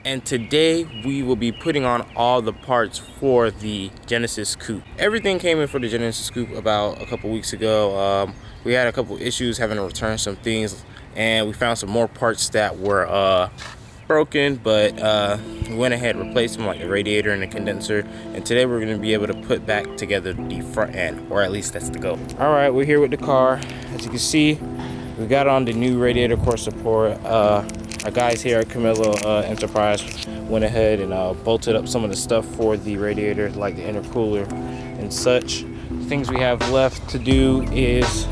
and today we will be putting on all the parts for the Genesis Coupe. Everything came in for the Genesis Coupe about a couple weeks ago. We had a couple issues having to return some things, and we found some more parts that were broken, but we went ahead and replaced them, like the radiator and the condenser. And today we're going to be able to put back together the front end, or at least that's the goal. All right, we're here with the car. As you can see, we got on the new radiator core support. Our guys here at Camillo Enterprise went ahead and bolted up some of the stuff for the radiator, like the intercooler and such. The things we have left to do is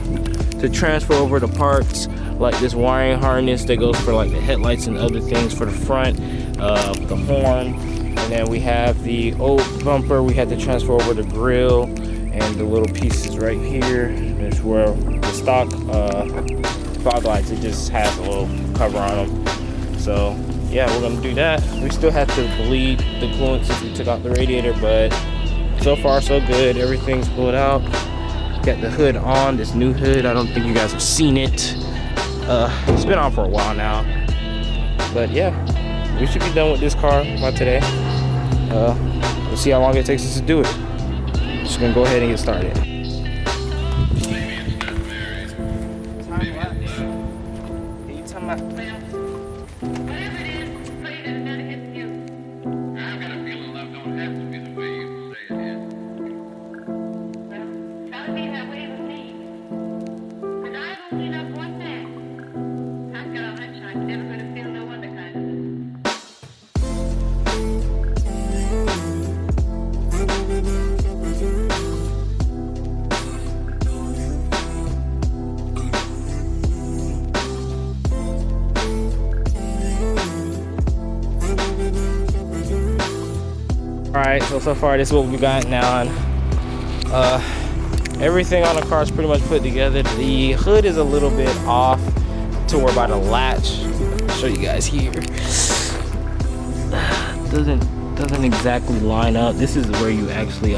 to transfer over the parts, like this wiring harness that goes for like the headlights and other things for the front, the horn, and then we have the old bumper. We had to transfer over the grill and the little pieces right here. That's where the stock fog lights, it just has a little cover on them. So yeah, we're gonna do that. We still have to bleed the coolant since we took out the radiator, but so far so good. Everything's pulled out. Got the hood on, this new hood. I don't think you guys have seen it. It's been on for a while now, but yeah, we should be done with this car by today. We'll see how long it takes us to do it. Just gonna go ahead and get started. Alright, so far this is what we got now. Everything on the car is pretty much put together. The hood is a little bit off to where by the latch. I'll show you guys here. Doesn't exactly line up. This is where you actually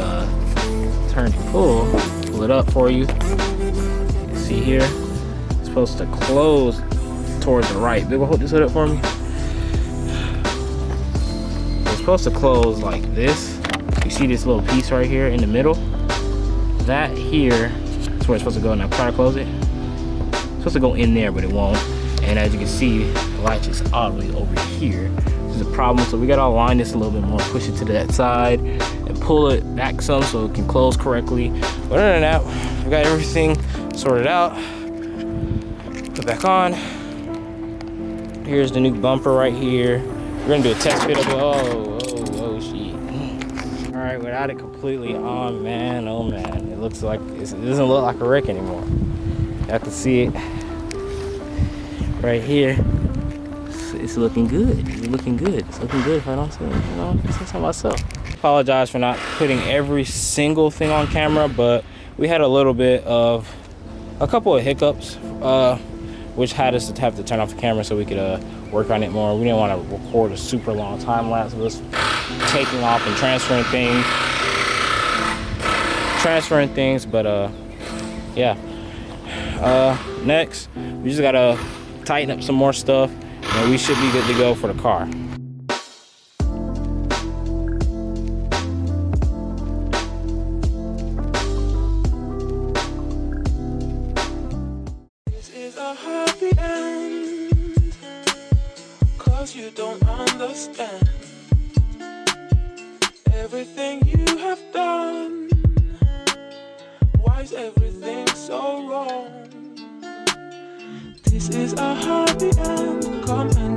turn to pull it up for you. You see here, it's supposed to close towards the right. Big, hold this hood up for me. Supposed to close like this. You see this little piece right here in the middle? That here is where it's supposed to go. Now try to close it. It's supposed to go in there, but it won't. And as you can see, the latch is all the way over here. This is a problem, so we gotta align this a little bit more, push it to that side, and pull it back some so it can close correctly. But other than that, we got everything sorted out. Put back on. Here's the new bumper right here. We're gonna do a test fit of it. Oh, shit. All right, without it completely on, man, oh man. It looks like, it doesn't look like a wreck anymore. Y'all can see it right here. It's looking good. It's looking good. It's looking good if I don't say it, you know, I'm saying myself. Apologize for not putting every single thing on camera, but we had a couple of hiccups, which had us to have to turn off the camera so we could work on it more. We didn't want to record a super long time lapse of us taking off and transferring things, but yeah. Next, we just gotta tighten up some more stuff, and we should be good to go for the car. This is a happy end, 'cause you don't understand everything you have done. Why is everything so wrong? This is a happy end. Come and